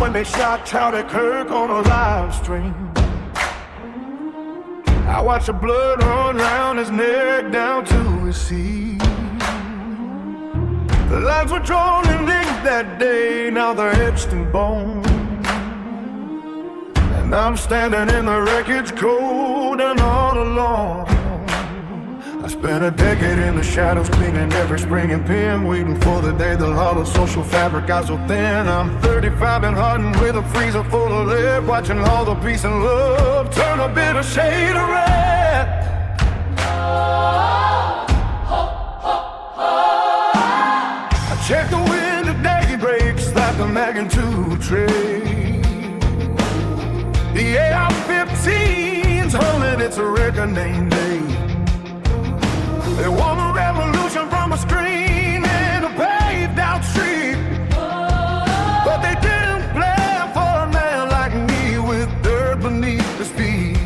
when they shot Charlie Kirk on a live stream. I watched the blood run round his neck down to his seat. The lines were drawn in ink that day, now they're etched in bone. And I'm standing in the wreckage cold and all alone. I spent a decade in the shadows, cleaning every spring and pin, waiting for the day the hollow social fabric got so thin. I'm 35 and hardened with a freezer full of lead, watching all the peace and love turn a bitter shade of red. I check the wind at daybreaks like the magnitude trade. The AR-15's humming its a record name day. They want a revolution from a screen in a paved out street. But they didn't plan for a man like me with dirt beneath his feet.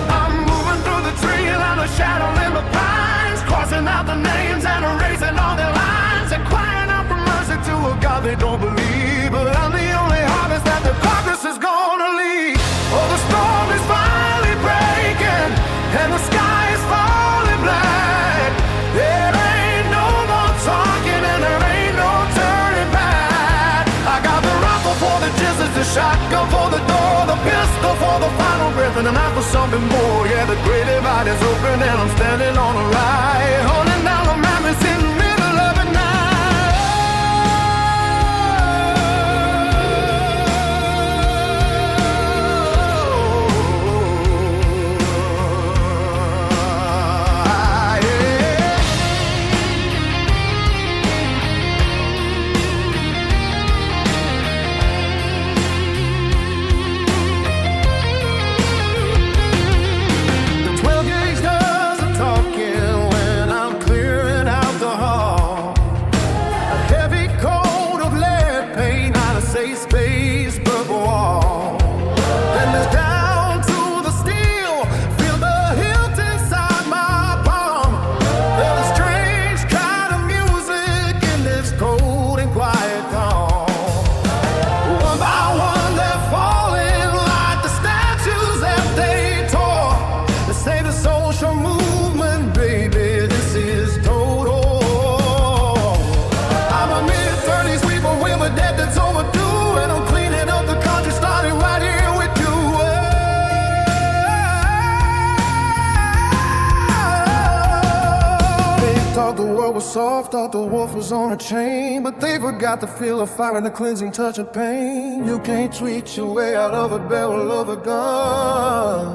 I'm moving through the tree line, a shadow in the pines, crossing out the names and erasing all their lines, and crying out for mercy to a God they don't believe. But I'm the only harvest that the carcass is gonna leave. Oh, the storm is finally breaking, and the sky is falling black. There ain't no more talking and there ain't no turning back. I got the rifle for the jizzes, the shotgun for the door, the pistol for the final breath, and an eye for something more. Yeah, the great divide is open and I'm standing on a ride, holding down the madness in the middle of the night. Soft, thought the wolf was on a chain, but they forgot to feel the fire and the cleansing touch of pain. You can't tweet your way out of a barrel of a gun,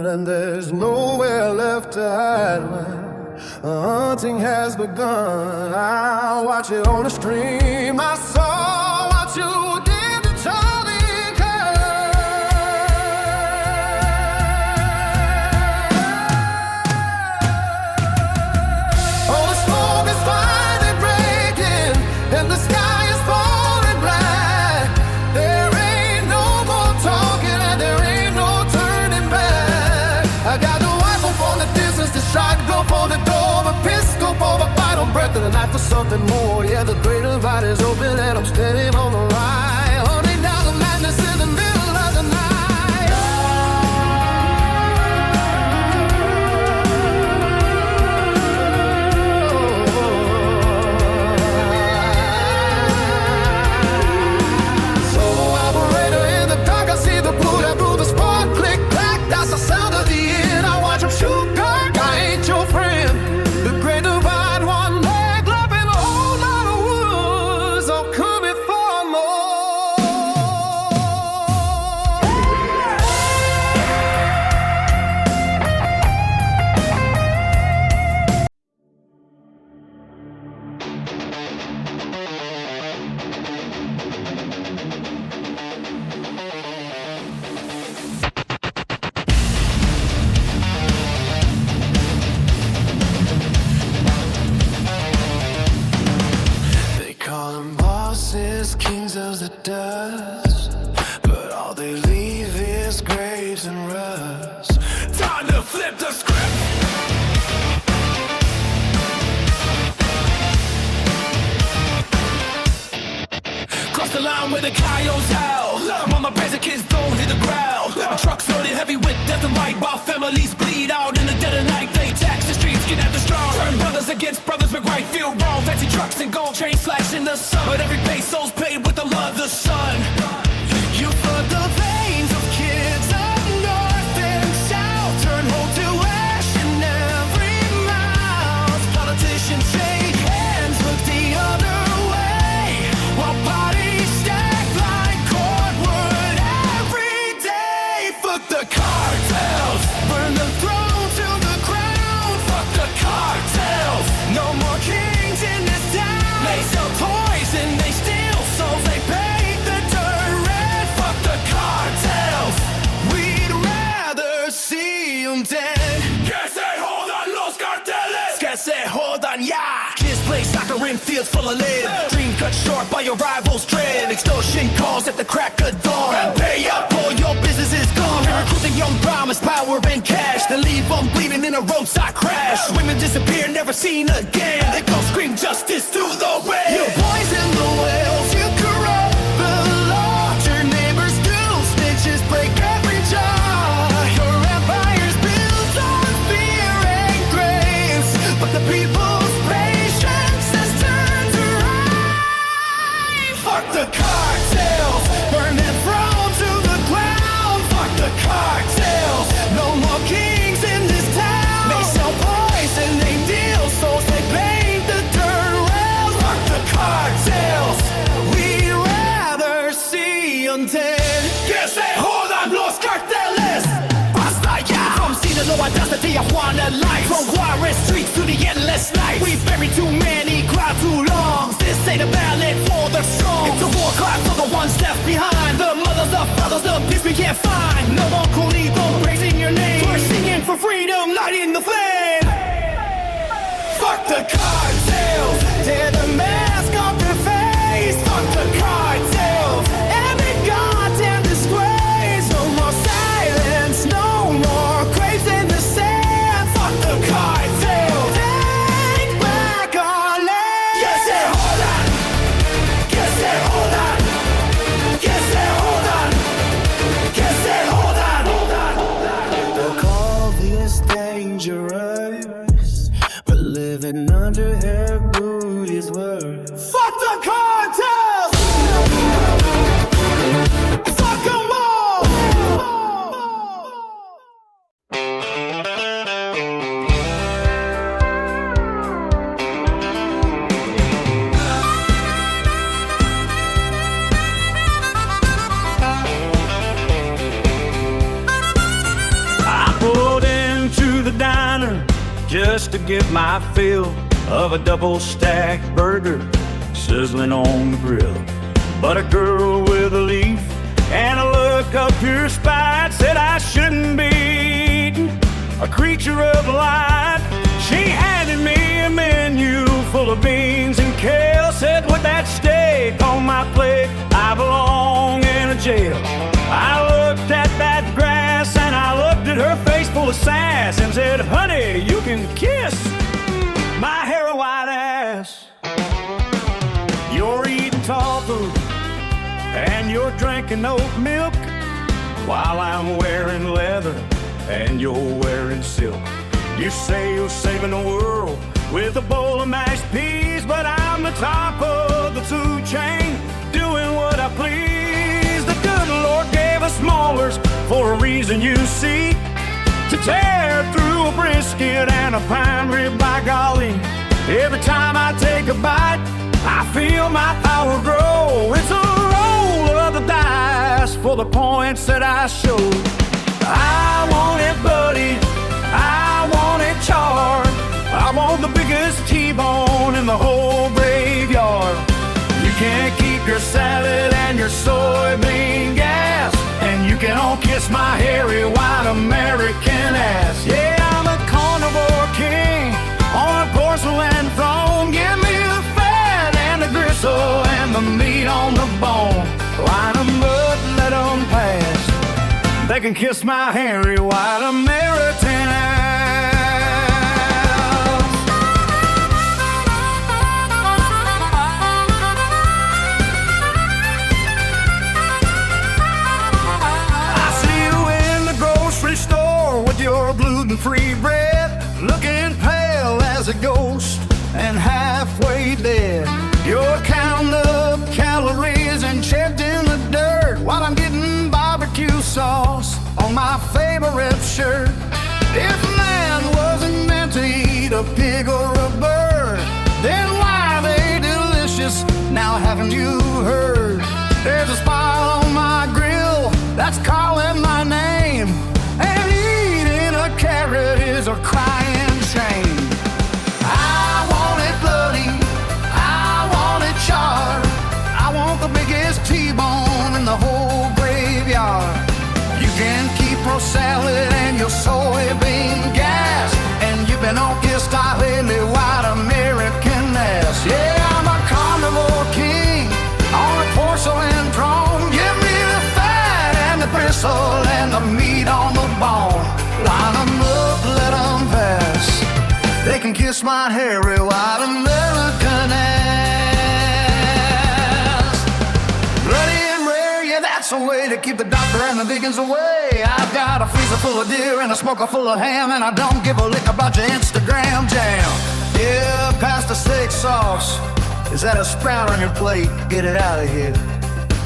and there's nowhere left to hide when the hunting has begun. I'll watch it on the stream. I saw what you did to Charlie. And the sky is falling black. There ain't no more talking and there ain't no turning back. I got the rifle for the distance, the shotgun for the door, the pistol for the final breath, and a knife for something more. Yeah, the great divide is open and I'm standing on the ride, holding down the madness in the middle of the night. Kings of the dust, but all they leave is graves and rust. Time to flip the script. cross the line where the coyotes howl. Mama prays the kids don't hit the ground. Trucks loaded heavy with death and light, while families bleed out in the dead of night. They tax the streets, get after strong. Turn brothers against brothers, make right feel wrong. Fancy trucks and gold chains flash in the sun, but every peso's paid with the love of the sun. You flood the veins of kids up north and south, turn home to ash in every mouth. Politicians shake hands, look the other way, while bodies stack like cordwood every day. Fuck the cartels, burn the throne to the ground. Fuck the cartels, no more kings in this town. They sell toys and they steal souls, they paint the dirt red. Fuck the cartels, we'd rather see them dead. Que se jodan los carteles, que se jodan ya. Kids play soccer in fields full of lead, dream cut short by your rival's dread. Extortion calls at the crack of dawn, and pay up or your business is gone. Recruiting young promise, power and cash, then leave them bleeding in a roadside crash. Women disappear, never seen again. They go scream justice to the red. You poison the wells, you corrupt the law. Your neighbors do, snitches break every jaw. Your empire's built on fear and grace, but the people's patience has turned to rage. Fuck the cartels, burn them throne to the ground. Fuck the cartels, no more kings in this town. They sell poison, they deal souls, they paint the dirt red. Fuck the cartels, we'd rather see them dead. Que se jodan los carteles, basta ya. From Sinaloa down to Tijuana life, from Juarez streets to the endless night. We've buried too many, cried too long. This ain't a ballad for the strong, it's a war cry for the ones left behind. The mothers, the fathers, the peace we can't find. No more Colido praising your name, we're singing for freedom, lighting the flame. Fuck the cartels, tear the mask off their face. Fuck the cartels, every goddamn disgrace. No more silence, no more graves in the sand. Fuck the cartels, take back our land. Que se jodan, que se jodan, que se jodan, que se jodan. The coffee is dangerous, but living under her boot is worse. Fuck the cartels! Fuck them all! I pulled into the diner just to get my fill of a double-stacked burger sizzling on the grill. But a girl with a leaf and a look of pure spite said I shouldn't be eating a creature of light. She handed me a menu full of beans and kale, said with that steak on my plate I belong in a jail. I looked at that grass and I looked at her face full of sass and said, honey, you can kiss my hairy white ass. You're eating tofu and you're drinking oat milk while I'm wearing leather and you're wearing silk. You say you're saving the world with a bowl of mashed peas, but I'm the top of the food chain doing what I please. The good Lord gave us molars for a reason, you see, to tear through a brisket and a pine rib, by golly. Every time I take a bite, I feel my power grow. It's a roll of the dice for the points that I showed. I want it bloody, I want it charred, I want the biggest T-bone in the whole graveyard. You can't keep your salad and your soybean gas, and you can all kiss my hairy white American ass. Yeah, I'm a carnivore king on a porcelain throne. Give me the fat and the gristle and the meat on the bone. Line 'em up, let 'em pass. They can kiss my hairy white American ass. eating free bread, looking pale as a ghost and halfway dead. You're counting up calories and checked in the dirt while I'm getting barbecue sauce on my favorite shirt. If man wasn't meant to eat a pig or a bird, then why are they delicious? Now haven't you heard? There's a spot on my grill that's calling my name, and eating a carrot is a crying shame. I want it bloody, I want it charred, I want the biggest T-bone in the whole graveyard. You can keep your salad and your soybean gas, and you've been on your style lately, white American ass. Yeah, I'm a carnivore king on a porcelain throne. Give me the fat and the bristle and the meat on the bone. Line 'em up, let 'em pass. They can kiss my hairy white American ass. Bloody and rare, yeah, that's the way to keep the doctor and the vegans away. I've got a freezer full of deer and a smoker full of ham, and I don't give a lick about your Instagram jam. Yeah, pass the steak sauce. Is that a sprout on your plate? Get it out of here.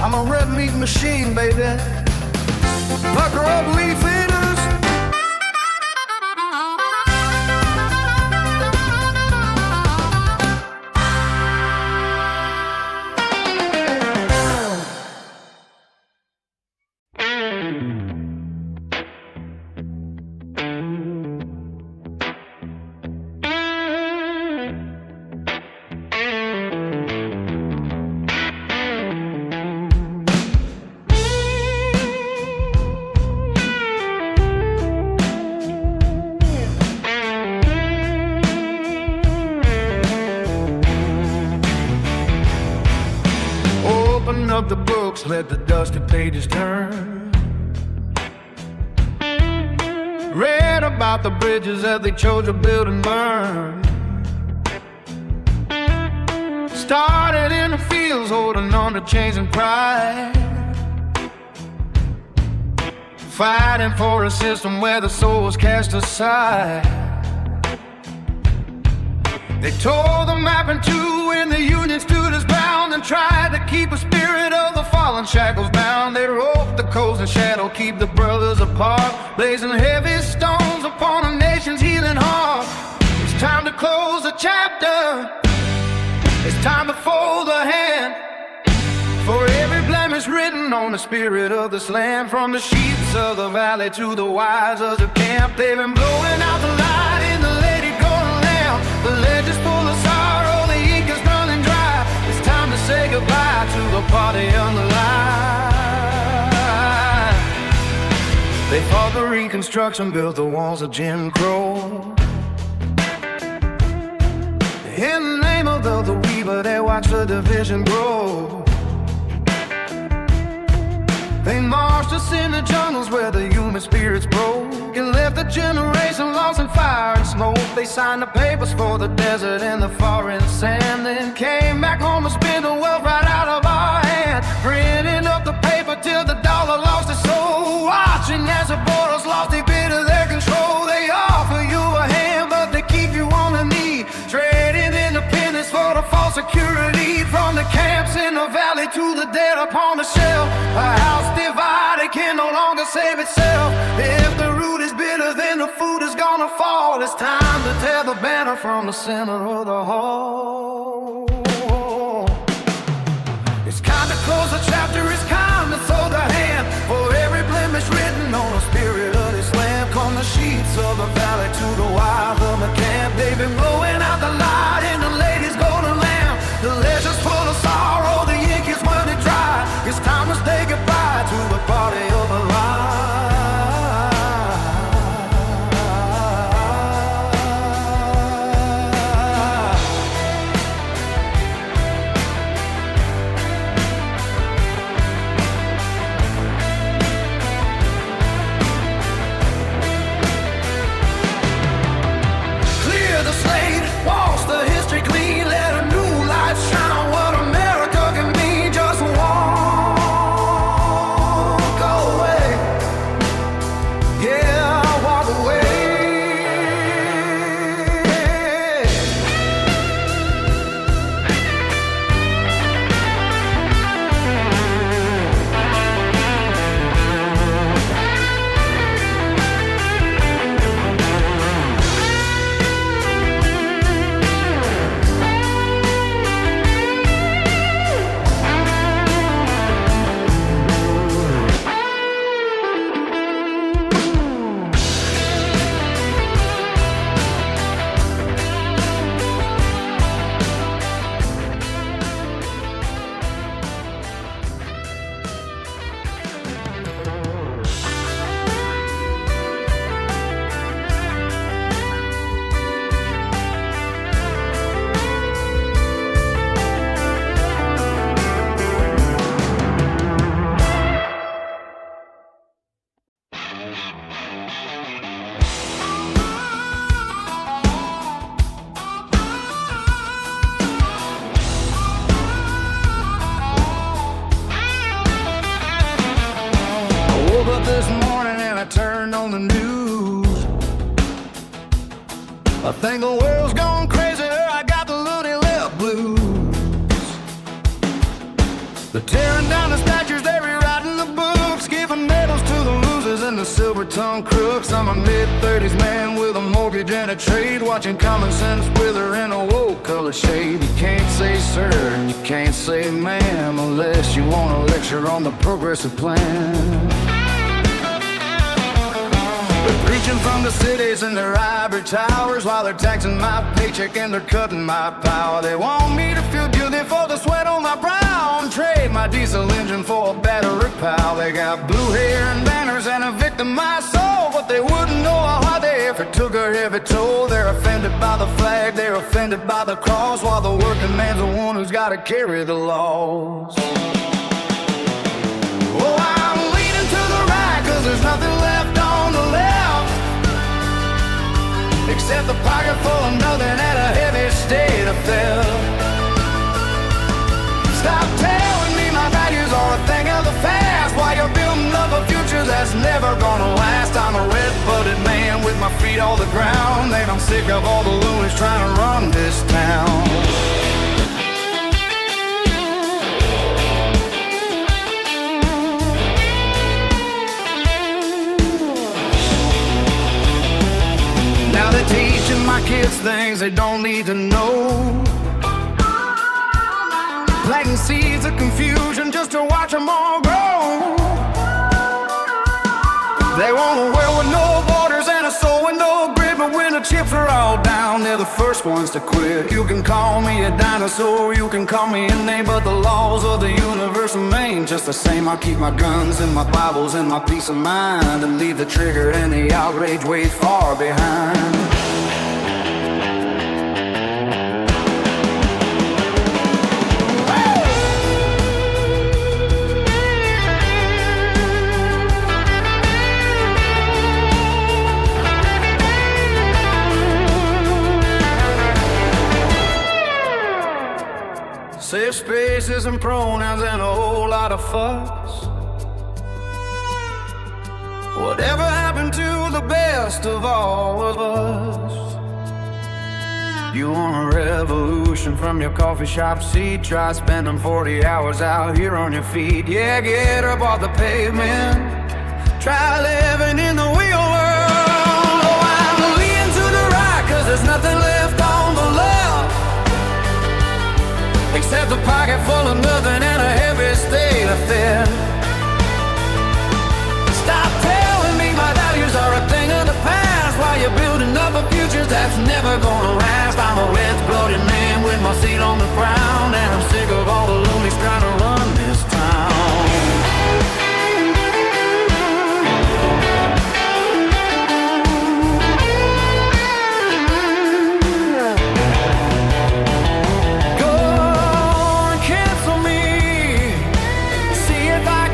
I'm a red meat machine, baby. Pucker up, leaf eaters. Up the books, let the dusty pages turn. Read about the bridges that they chose to build and burn. Started in the fields, holding on to chains and pride, fighting for a system where the soul was cast aside. They tore the map in two when the Union stood as bound and tried to keep a spirit of the fallen shackles bound. They roped the coals in shadow, keep the brothers apart, blazing heavy stones upon a nation's healing heart. It's time to close the chapter. It's time to fold the hand. For every blemish written on the spirit of this land, from the sheets of the valley to the wires of the camp, they've been blowing out the light in the lady golden lamp. The ledge is full of sorrow, the ink is running dry. It's time to say goodbye to the party on the line. They fought the Reconstruction, built the walls of Jim Crow. In the name of the Weaver, they watched the division grow. They marched us in the jungles where the human spirits broke, and left a generation lost in fire and smoke. They signed the papers for the desert and the foreign sand, then came back home to spend the wealth right out of our hand, printing up the paper till the dollar lost its soul, watching as the borders lost a bit of their control. They offer you a hand, but they keep you on the knee, trading independence for the false security. From the camps in the valley to the dead upon the shelf, a house divided can no longer save itself. If the root is bitter, then the food is gonna fall. It's time to tear the banner from the center of the hall. It's time to close the chapter, it's time to throw the hand. For every blemish written on the spirit of this land, from the sheets of the valley to the wild of the camp, they've been blowing out the light in the lady's golden lamp. The ledger's full of sorrow, the ink is running dry. It's time to say goodbye to the party of a lie. the news. I think the world's gone crazy, I got the loony lip blues. They're tearing down the statues, they're rewriting the books, giving medals to the losers and the silver-tongued crooks. I'm a mid-30s man with a mortgage and a trade, watching common sense wither in a woke color shade. You can't say sir, you can't say ma'am, unless you want to lecture on the progressive plan. They're preaching from the cities and their ivory towers, while they're taxing my paycheck and they're cutting my power. They want me to feel guilty for the sweat on my brow and trade my diesel engine for a battery pal. They got blue hair and banners and a victimized soul, but they wouldn't know how they ever took a heavy toll. They're offended by the flag, they're offended by the cross, while the working man's the one who's got to carry the laws. Oh, I'm leaning to the right, 'cause there's nothing left on the left, except the pocket full of nothing and a heavy state of theft. Stop telling me my values are a thing of the past, while you're building up a future that's never gonna last. I'm a red-blooded man with my feet on the ground, and I'm sick of all the loonies trying to run this town. Now they're teaching my kids things they don't need to know, planting seeds of confusion just to watch them all grow. They want a world with no borders and a soul with no grit, but when the chips are all down, they're the first ones to quit. You can call me a dinosaur, you can call me a name, but the laws of the universe remain just the same. I'll keep my guns and my Bibles and my peace of mind, and leave the trigger and the outrage way far behind. Safe spaces and pronouns and a whole lot of fuss. Whatever happened to the best of all of us? You want a revolution from your coffee shop seat? Try spending 40 hours out here on your feet. Yeah, get up off the pavement, try living in the real world. Oh, I'm leaning to the right, 'cause there's nothing left on the left, except a pocket full of nothing and a heavy state of theft. Stop telling me my values are a thing of the past, while you're building up a future that's never gonna last. I'm a red-blooded man with my seat on the ground, and I'm sick of all the loonies trying to run this town. If I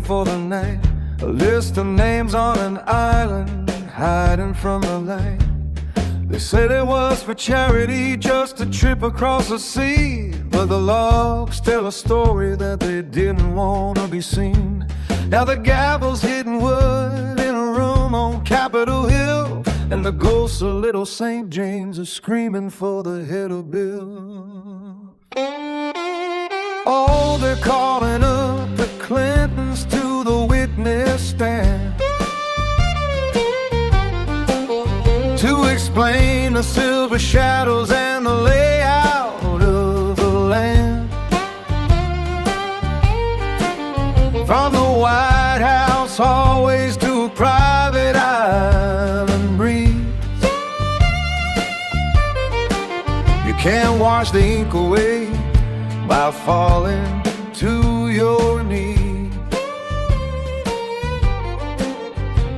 waiting for the night. A list of names on an island, hiding from the light. They said it was for charity, just a trip across the sea. But the logs tell a story that they didn't want to be seen. Now the gavel's hitting wood in a room on Capitol Hill, and the ghosts of little St. James are screaming for the head of Bill. Oh, they're calling up the Clintons to the witness stand to explain the silver shadows and the layout of the land. From the White House always to a private island breeze, you can't wash the ink away by falling to your knees.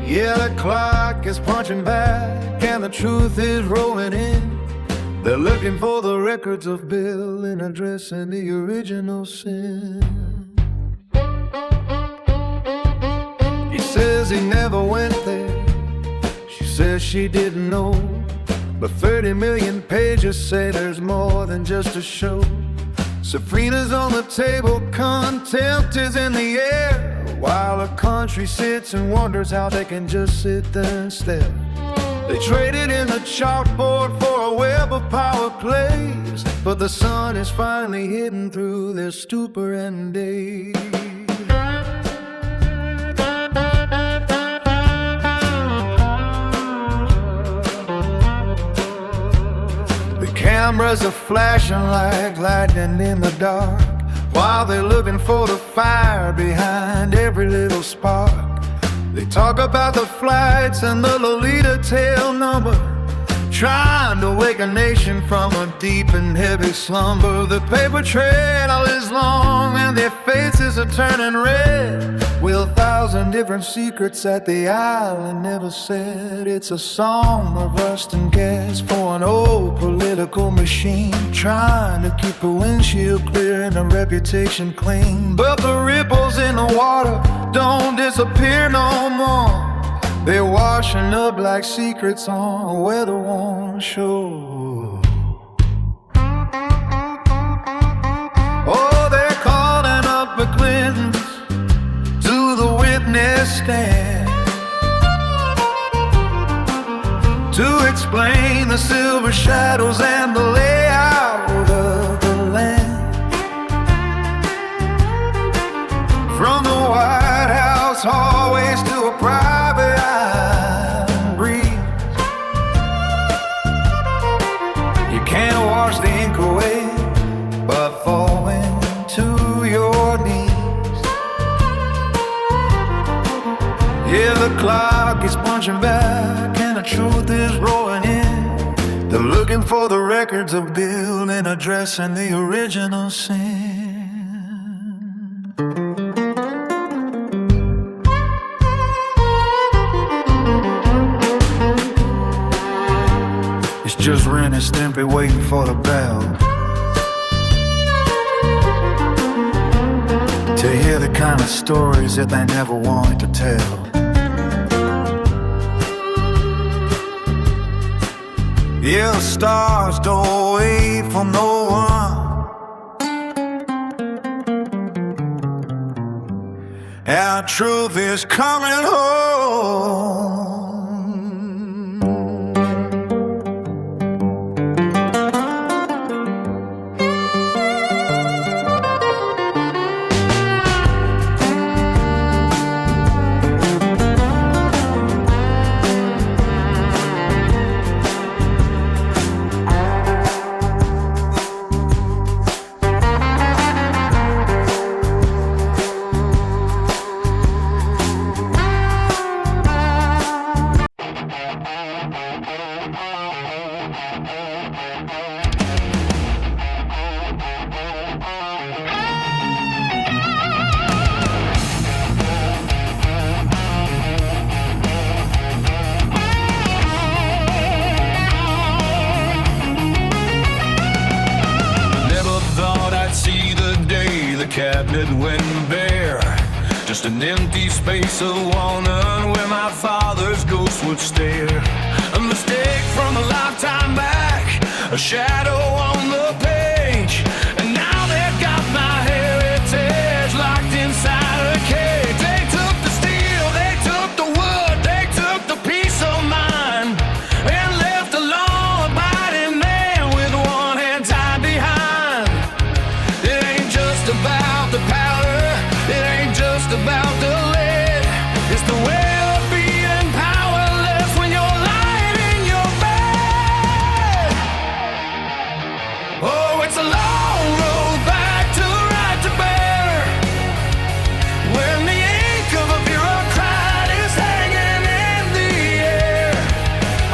Yeah, the clock is punching back and the truth is rolling in. They're looking for the records of Bill in addressing the original sin. He says he never went there. She says she didn't know. But 30 million pages say there's more than just a show. Safrina's on the table, contempt is in the air, while the country sits and wonders how they can just sit there and stare. They traded in the chalkboard for a web of power plays, but the sun is finally hitting through their stupor and daze. Cameras are flashing like lightning in the dark, while they're looking for the fire behind every little spark. They talk about the flights and the Lolita tail number, trying to wake a nation from a deep and heavy slumber. The paper trail is long and their faces are turning red, with 1,000 different secrets that the island never said. It's a song of rust and gas for an old political machine, trying to keep the windshield clear and the reputation clean. But the ripples in the water don't disappear no more. They're washing up like secrets on a weather-worn shore. Oh, they're calling up the Clintons to the witness stand to explain the silver shadows and the layout of the land. From the White House always to a private island breeze, you can't wash the ink away but falling to your knees. Yeah, the clock is punching back and the truth is rolling in. They're looking for the records of Bill and addressing the original sin. It's just Ren and Stimpy waiting for the bell to hear the kind of stories that they never wanted to tell. Yeah, the stars don't wait for no one. Our truth is coming home. Cabinet went bare, just just an empty space of walnut where my father's ghost would stare. A mistake from a lifetime back, a shadow on the page. And now they've got my heritage locked inside a cage. They took the steel, they took the wood, they took the peace of mind, and left a law-abiding man with one hand tied behind. It ain't just about the powder, it ain't just about the lead. It's the way of being powerless when you're lying in your bed. Oh, it's a long road back to the right to bear, when the ink of a bureaucrat is hanging in the air.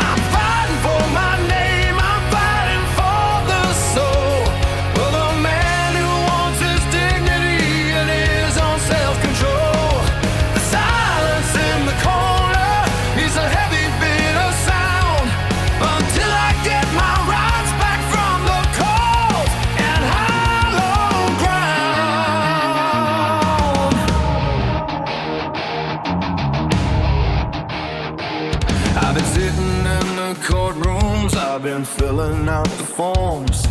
I'm fighting for my name, I'm fighting for the soul of a man who wants his dignity and his own self-control. The silence in the corner is a heavy bit of sound until I get my rights back from the cold and hollow ground. I've been sitting in the courtrooms, I've been filling out the forms,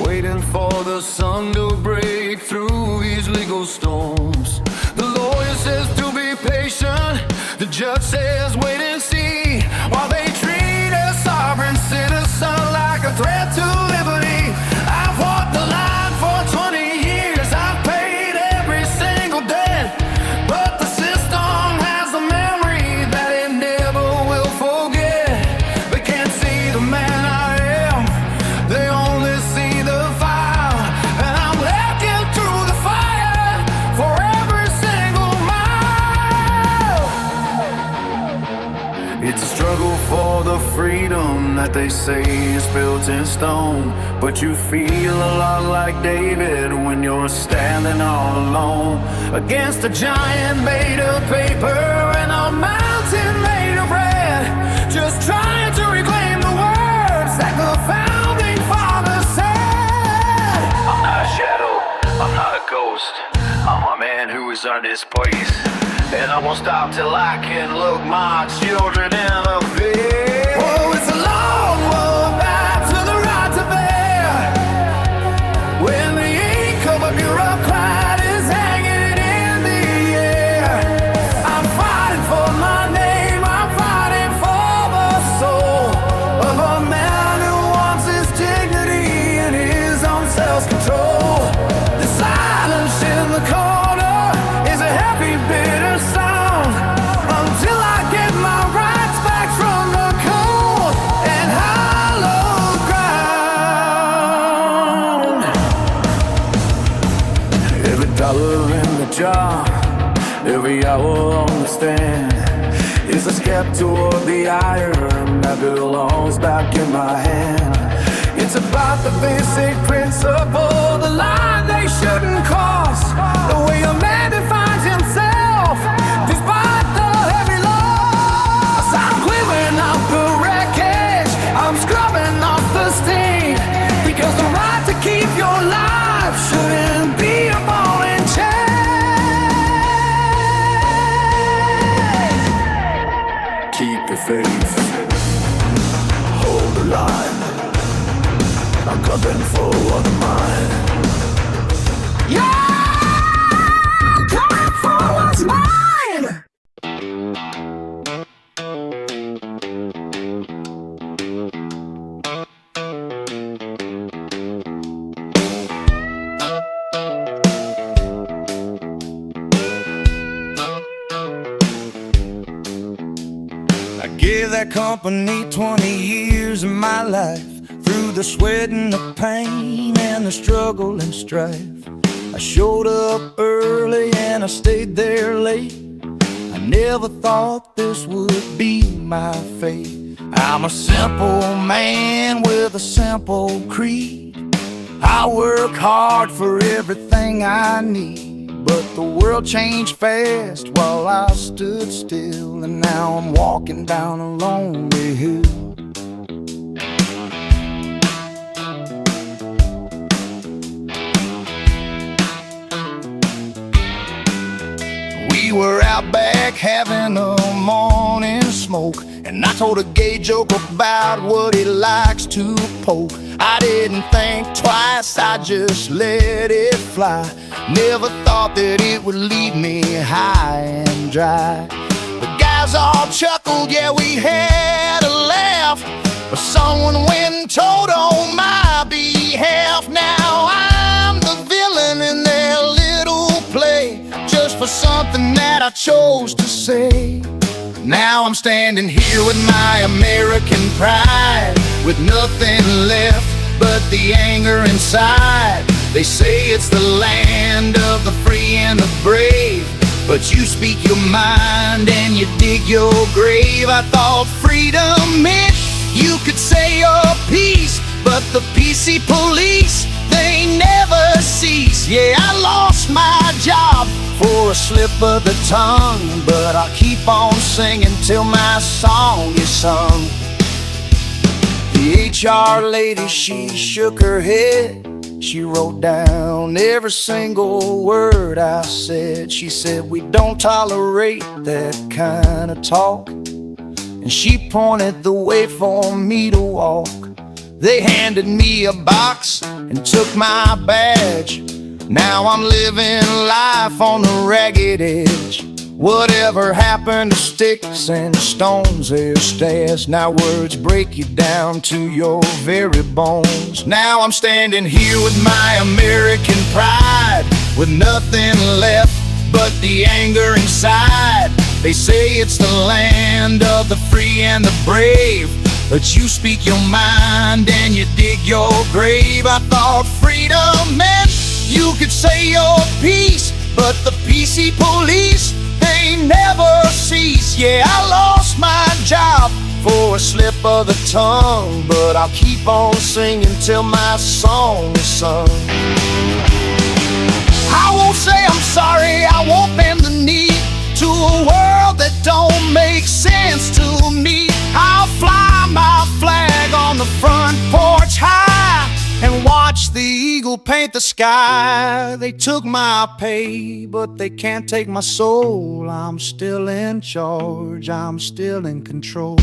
waiting for the sun to break through these legal storms. The lawyer says to be patient, the judge says wait and see, while they treat a sovereign citizen like a threat to liberty. I've walked the line for 20 years, I've paid every single debt, but the system has a memory that it never will forget. They can't see the man I am, they only see the file, and I'm looking through the fire for every single mile. It's a struggle for the freedom that they say is built in stone, but you feel a lot like David when you're standing all alone against a giant made of paper and a mountain made of red, just trying to reclaim the words that the founding fathers said. I'm not a shadow, I'm not a ghost, I'm a man who has earned his place, and I won't stop till I can look my children in the face. Oh, it's a long road back to the right to bear, when the ink of a bureaucrat is hanging in the air. I'm fighting for my name, I'm fighting for the soul of a man who wants his dignity and his own self-control. The silence in the corner is a heavy bitter sound until I get my rights back from the cold and hollow ground. Every dollar in the jar, every hour on the stand is a step toward the iron that belongs back in my hand. It's about the basic principle, the line they shouldn't cross, the way a man defines himself despite the heavy loss. I'm clearing up the wreckage, I'm scrubbing off the stain, because the right to keep your life shouldn't be a ball and chain. Keep the faith, hold the line, I'm coming for one of mine. Yeah, coming for what's mine. I gave that company 20 years of my life, through the sweat and the pain and the struggle and strife. I showed up early and I stayed there late. I never thought this would be my fate. I'm a simple man with a simple creed. I work hard for everything I need, but the world changed fast while I stood still, and now I'm walking down a lonely hill. out back having a morning smoke, and I told a gay joke about what he likes to poke. I didn't think twice, I just let it fly. Never thought that it would leave me high and dry. The guys all chuckled, yeah, we had a laugh, but someone went and told on my behalf. Now I'm the villain in their little play, just for something that I chose to say. Now I'm standing here with my American pride, with nothing left but the anger inside. They say it's the land of the free and the brave, but you speak your mind and you dig your grave. I thought freedom meant you could say your piece, but the PC police, they never cease. Yeah, I lost my job for a slip of the tongue, but I'll keep on singing till my song is sung. The HR lady, she shook her head. She wrote down every single word I said. She said, we don't tolerate that kind of talk, and she pointed the way for me to walk. They handed me a box and took my badge. Now I'm living life on the ragged edge. Whatever happened to sticks and stones, they're stashed. Now words break you down to your very bones. Now I'm standing here with my American pride, with nothing left but the anger inside. They say it's the land of the free and the brave, but you speak your mind and you dig your grave. I thought freedom meant you could say your piece, but the PC police, they never cease. Yeah, I lost my job for a slip of the tongue, but I'll keep on singing till my song is sung. I won't say I'm sorry, I won't bend the knee to a world that don't make sense to me. I'll fly my flag on the front porch high and watch the eagle paint the sky. They took my pay, but they can't take my soul. I'm still in charge, I'm still in control.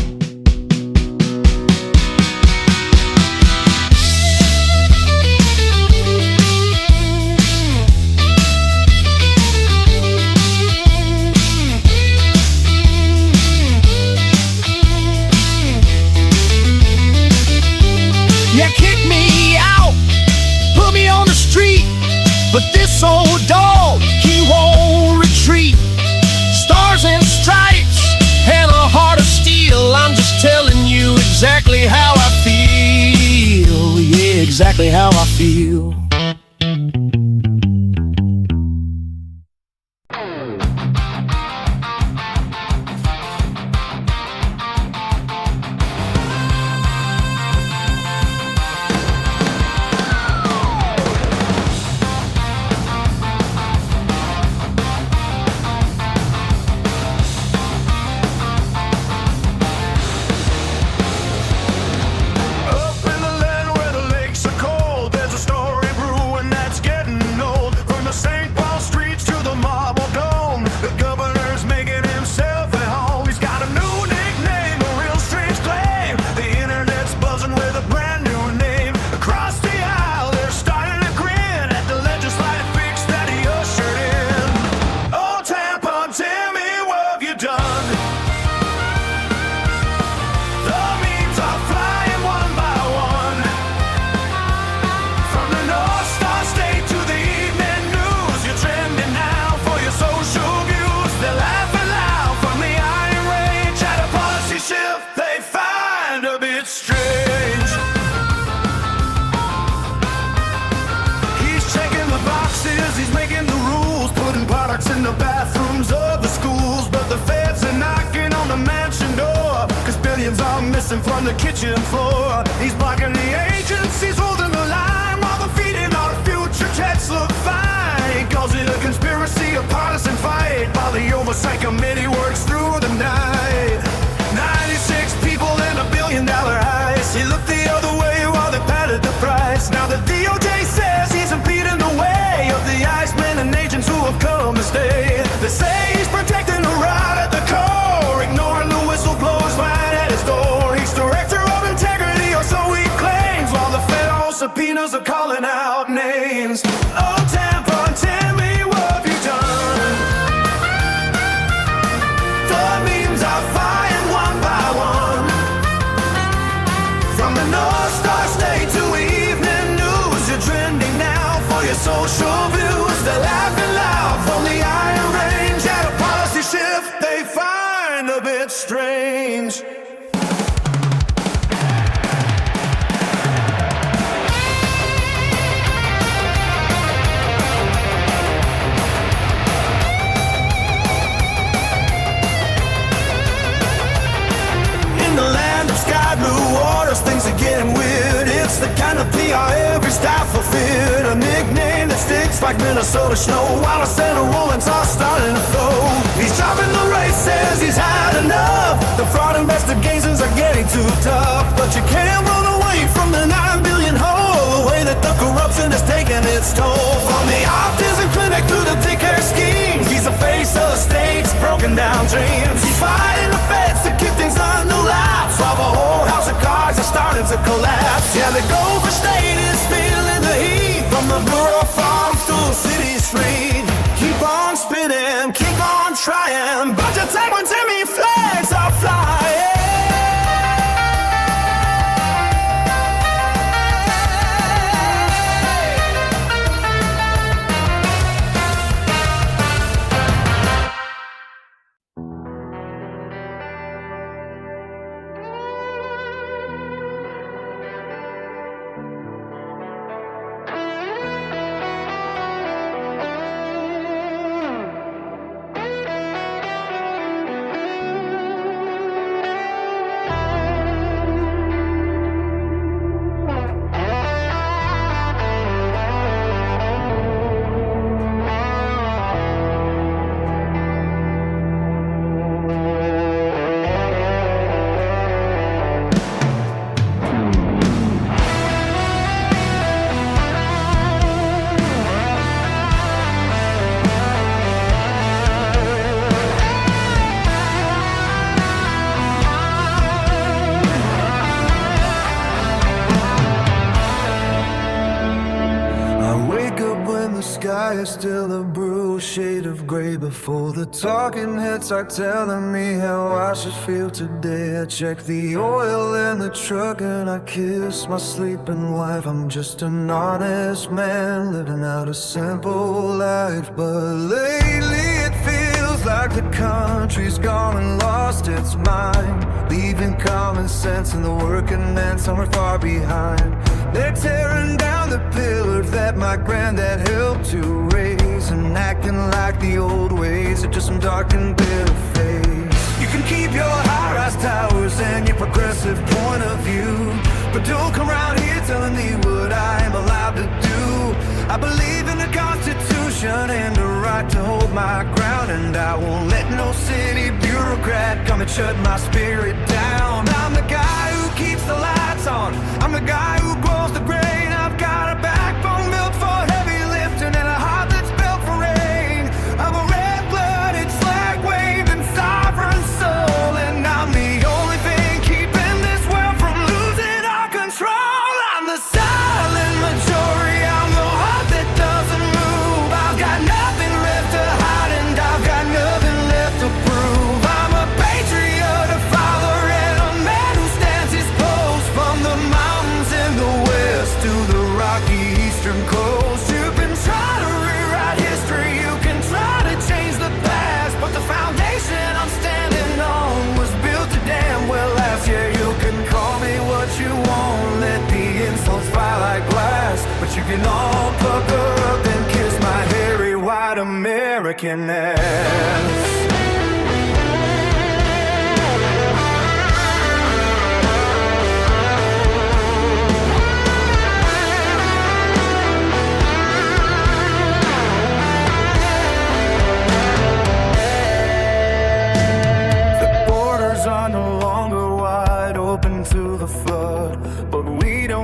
Yeah, kick me out, put me on the street, but this old dog, he won't retreat. Stars and stripes and a heart of steel, I'm just telling you exactly how I feel. Yeah, exactly how I feel. In the bathrooms of the schools, but the feds are knocking on the mansion door, 'cause billions are missing from the kitchen floor. He's blocking the agencies, holding the line, while the feeding our future checks look fine. He calls it a conspiracy, a partisan fight, while the oversight committee works through the night. 96 people in $1 billion heist. He looked the other way while they padded the price. Now the DOJ says he's impeding the way of the Icemen and agents who have come to stay. They say he's protecting are calling out names. Oh, Tampa, tell me what have you done? The memes are flying one by one, from the North Star State to evening news. You're trending now for your social views. They're laughing loud from the Iron Range at a policy shift they find a bit strange. Things are getting weird. It's the kind of PR every staff will fit. A nickname that sticks like Minnesota snow, while a set of Rollins are starting to throw. He's dropping the race, says he's had enough. The fraud investigations are getting too tough, but you can't run away from the 9 billion hole. The way that the corruption is taking its toll. From the autism clinic to the daycare schemes, he's the face of the state's broken down dreams. He's fighting the feds to keep things on the laps, while the whole house of cards are starting to collapse. Yeah, the Gopher State is feeling the heat, from the Bureau of Farms to the city street. Keep on spinning, keep on trying, but you take when Timmy flags are flying. Still a bruised shade of gray before the talking heads start telling me how I should feel today. I check the oil in the truck and I kiss my sleeping wife. I'm just an honest man living out a simple life, but lately it feels like the country's gone and lost its mind, leaving common sense and the working man somewhere far behind. They're tearing down the pillars that my granddad helped to raise, and acting like the old ways are just some dark and bitter phase. You can keep your high-rise towers and your progressive point of view, but don't come around here telling me what I am allowed to do. I believe in the Constitution and the right to hold my ground, and I won't let no city bureaucrat come and shut my spirit down. I'm the guy who keeps the lights on, I'm the guy who grows the grain. I've got a backbone built for heavy lifting and a heart that's built for rain. I'm a red-blooded, flag-waving, sovereign soul, and I'm the only thing keeping this world from losing our control. I'm the silent majority, I'm the heart that doesn't move. I've got nothing left to hide and I've got nothing left to prove. I'm a patriot, a father, and a man who stands his post, from the mountains in the west to the rocky eastern coast. You can try to rewrite history, you can try to change the past, but the foundation I'm standing on was built to damn well last. Yeah, you can call me what you want, let the insults fly like glass, but you can all pucker up and kiss my hairy white American ass.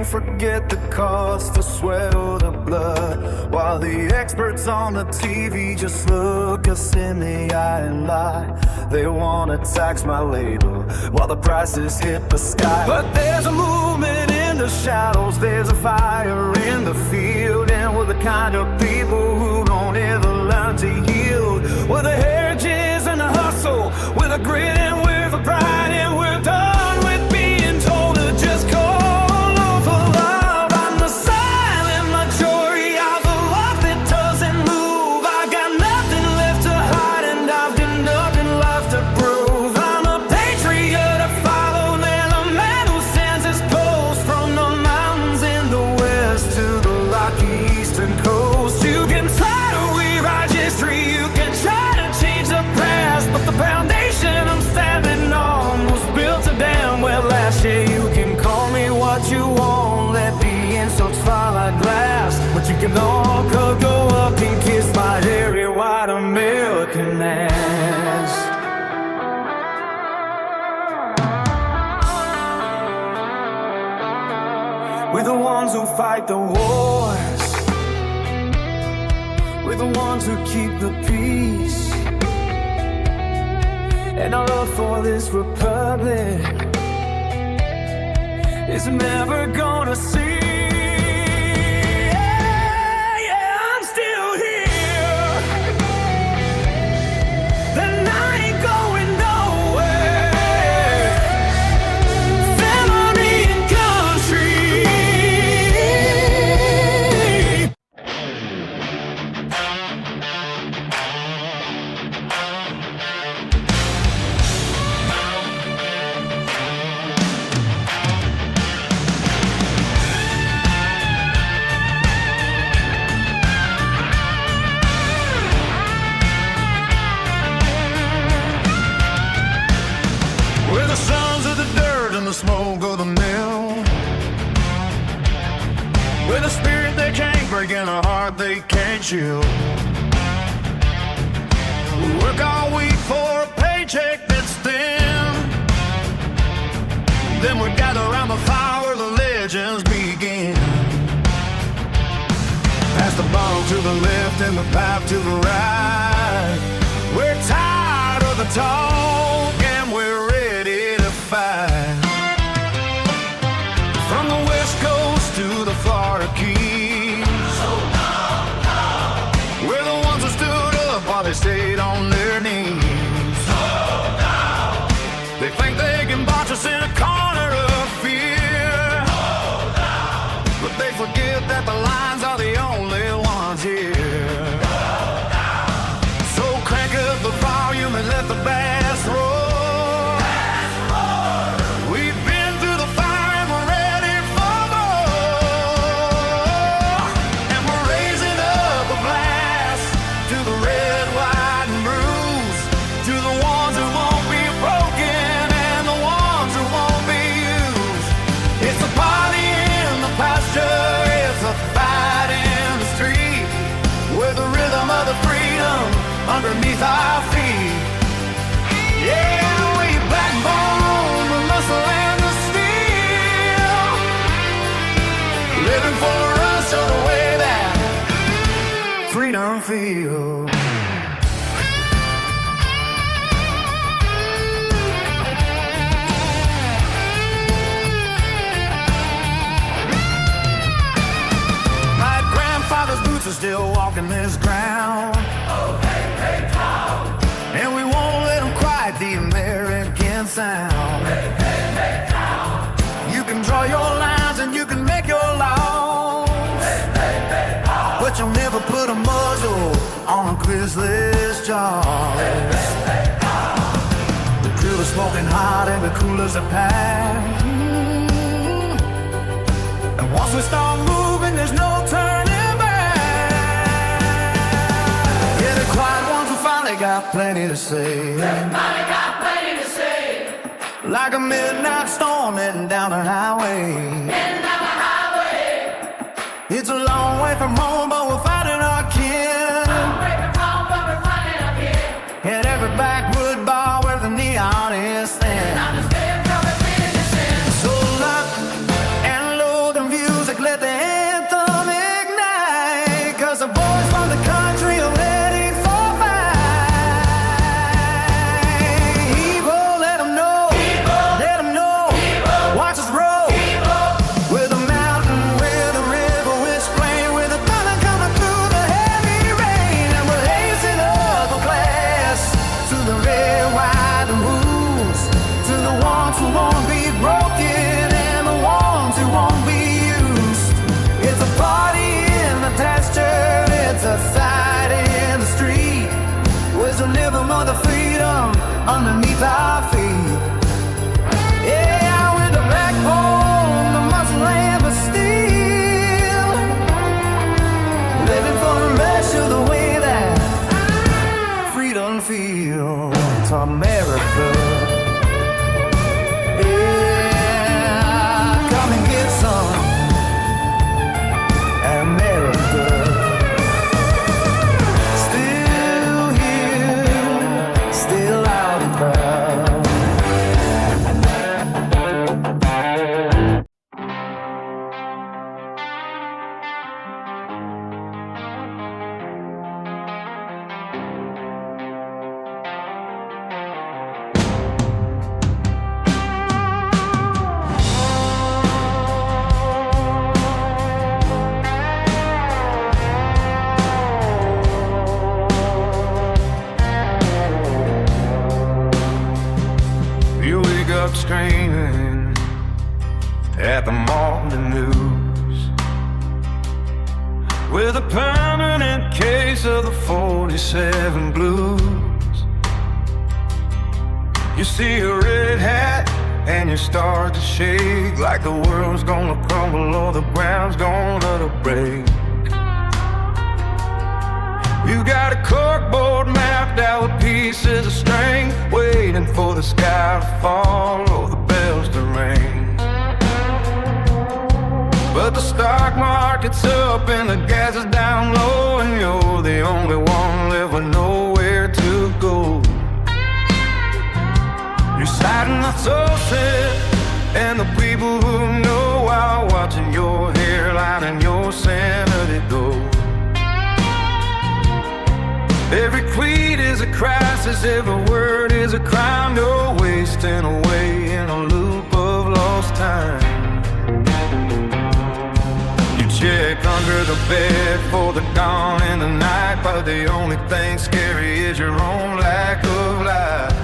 Forget the cost, the sweat or the blood, while the experts on the TV just look us in the eye and lie. They wanna tax my label while the prices hit the sky. But there's a movement in in the shadows, there's a fire in the field. And we're the kind of people who don't ever learn to yield. We're the heritage and the hustle, we're the grit and we're the pride, and we're done with being told to just call over love. I'm the silent majority of the love that doesn't move. I got nothing left to hide and I've got nothing left to prove. I'm a patriot, a follow, and a man who stands his post. From the mountains in the west to the rocky eastern coast. You can try to rewrite history, you can try to change the past, but the foundation I'm standing on was built to damn well last. Yeah, you can call me what you want, let the insults fall like glass, but you can all go up and kiss my hairy white American ass. We're the ones who fight the wars, we're the ones who keep the peace. And our love for this republic is never gonna cease. Yeah, yeah, I'm still here, and I ain't going nowhere. Family and country. We're the sons of the dirt and the smoke of the mill. We're the spirit they can't break and a heart they can't chill. We work all week for a paycheck that's thin. Then we gather around the fire where the legends begin. Pass the bottle to the left and the pipe to the right. We're tired of the talk and we're ready to fight. From the west coast to the Florida Keys, we're the ones who stood up while they stayed on their knees. They think they can box us in a corner of fear, but they forget that the lines are the only ones here. So crank up the volume and let the bass roar. We've been through the fire and we're ready for more. And we're raising up a blast to the red, white, and blues, to the ones who won't be broken and the ones who won't be used. It's a party in the pasture, it's a fight in the street, with the rhythm of the freedom underneath our feet. Yeah, we backbone, the muscle and the steel, living for us on the way that freedom feels. My grandfather's boots are still walking this ground. And we won't let them quiet the American sound. You can draw your lines and you can make your laws, but you'll never put a muzzle on a grizzly's jaws. The grill is smoking hot and the coolers are packed. And once we start moving, there's no turning back. Yeah, the quiet ones who finally got plenty to say. Like a midnight storm heading down the highway. It's a long way from home, but we're finding our kin. At every backwood bar where the neon is thin. So lock and load the music, let the anthem ignite. 'Cause the boys from the country are ready for fight. Hero, let them know. Watch us roll with underneath our feet. Yeah, with the backbone, the muscle and the steel, living for the rest of the way that freedom feels. America, yeah, come and get some. America, still here, still out and proud. You wake up screaming at the morning news with a permanent case of the 47 blues. You see a red hat and you start to shake like the world's gonna crumble or the ground's gonna break. You got a corkboard mapped out with pieces of string, waiting for the sky to fall or the bells to ring. But the stock market's up and the gas is down low, and you're the only one left with nowhere to go. You're siding the sources and the people who know while watching your hairline and your sanity go. Every tweet is a crisis, every word is a crime. You're wasting away in a loop of lost time. You check under the bed for the dawn in the night, but the only thing scary is your own lack of life.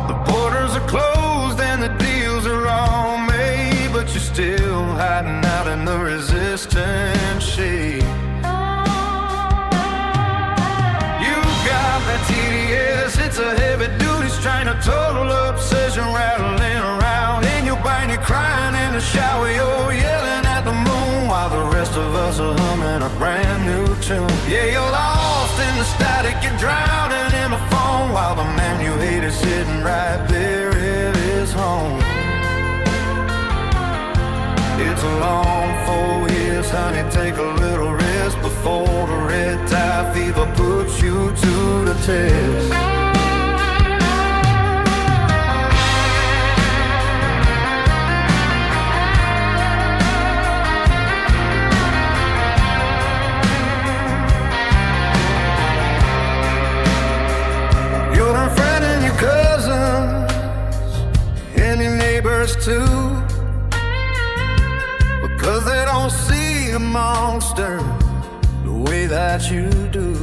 The borders are closed and the deals are all made, but you're still hiding out in the resistance shade. That TDS, it's a heavy duty strain, a total obsession rattling around in your brain. You're crying in the shower, you're yelling at the moon, while the rest of us are humming a brand new tune. Yeah, you're lost in the static, you're drowning in the phone, while the man you hate is sitting right there in his home. It's a long 4 years, honey, take a little rest before the red tide fever puts you to the test. Your friend and your cousins and your neighbors too, because they don't see the monster the way that you do.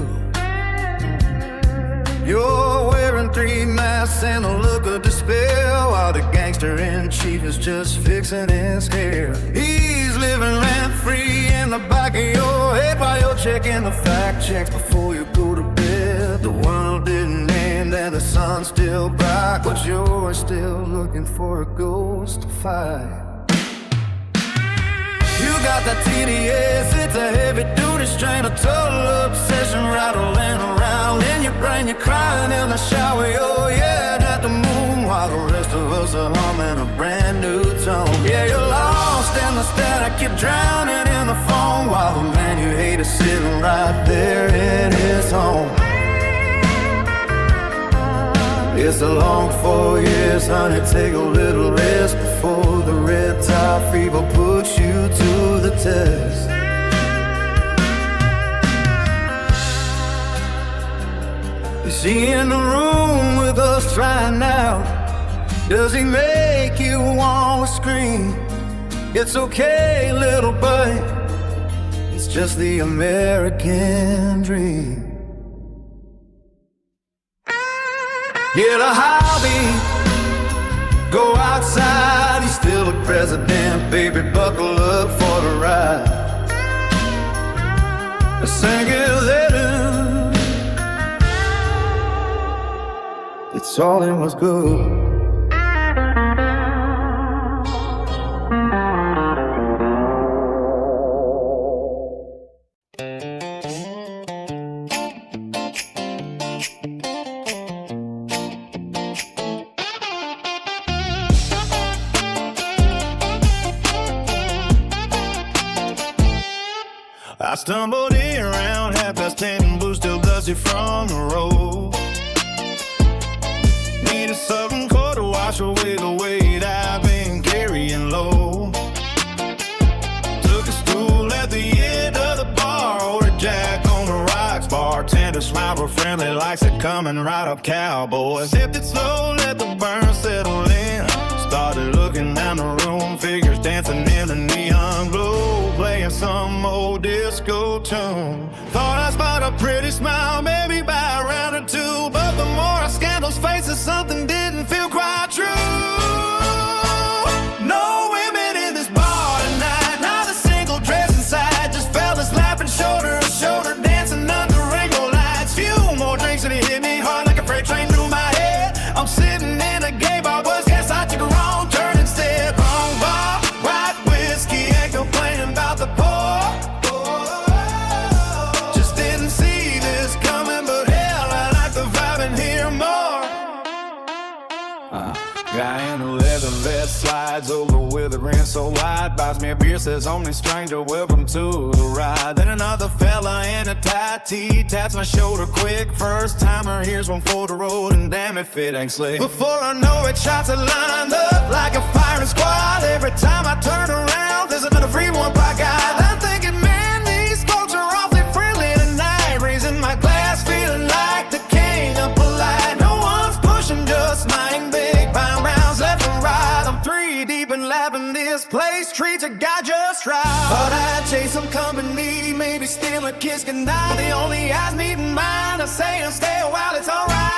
You're wearing 3 masks and a look of despair, while the gangster in chief is just fixing his hair. He's living rent-free in the back of your head while you're checking the fact checks before you go to bed. The world didn't end and the sun's still bright, but you're still looking for a ghost to fight. You got that TDS, it's a heavy duty strain, a total obsession rattling around in your brain. You're crying in the shower, you're yelling at the moon, while the rest of us are humming a brand new tone. Yeah, you're lost in the static, you're drowning in the phone, while the man you hate is sitting right there in his home. It's a long 4 years, honey, take a little rest before the red tide fever puts you to the test. Is he in the room with us right now? Does he make you want to scream? It's okay, little boy, it's just the American dream. Get a hobby, go outside, he's still a president, baby, buckle up for the ride. Sing it, let him Solid was good. I stumbled in around 10:30 and blue, still dusty from the road. Needed something cold to wash away the weight I've been carrying low. Took a stool at the end of the bar, ordered Jack on the rocks. Bartender smiled real friendly, likes it coming right up, cowboy. Sipped it slow, let the burn settle in. Started looking down the room, figures dancing in the neon glow, playing some old disco tune. Thought I spot a pretty smile, maybe by a round or two, but the more I scanned those faces, something didn't feel quite true. No women in this bar tonight, not a single dress inside, just fellas laughing shoulder to shoulder, dancing under rainbow lights. Few more drinks and it hit me hard like a freight train through my head. I'm sitting in a gay bar, but guess I took a wrong turn instead. Wrong bar, right whiskey, ain't complaining about the poor. Just didn't see this coming, but hell, I like the vibe in here more. Guy in a leather vest slides over with a grin so wide, buys me a beer, says only stranger, welcome to the ride. Then another fella in a tight tee taps my shoulder quick. First timer, here's one for the road, and damn if it ain't slick. Before I know it, shots are lined up like a firing squad. Every time I turn around, there's another free one by guy. I'm thinking, man, these folks are awfully friendly tonight. Raising my glass, feeling like the king of polite. No one's pushing, just mine big, buying rounds left and right. I'm 3 deep and laughing, this place treats a guy just right. Thought I'd chase some company, maybe steal a kiss goodnight. The only eyes meeting mine are saying stay a while, it's alright.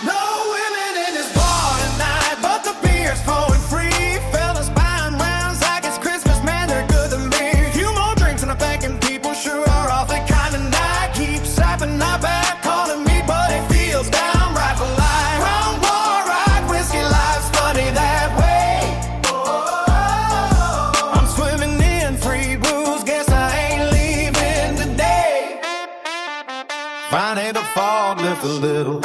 No women in this bar tonight, but the beer's flowing free. Fellas buying rounds like it's Christmas, man, they're good to me. Few more drinks and I'm thinking people sure are awfully kind tonight. Keep slapping my back, calling me, but it feels downright polite. Wrong bar, right whiskey, life's funny that way. I'm swimming in free booze, guess I ain't leaving today. Finally the fog lift a little,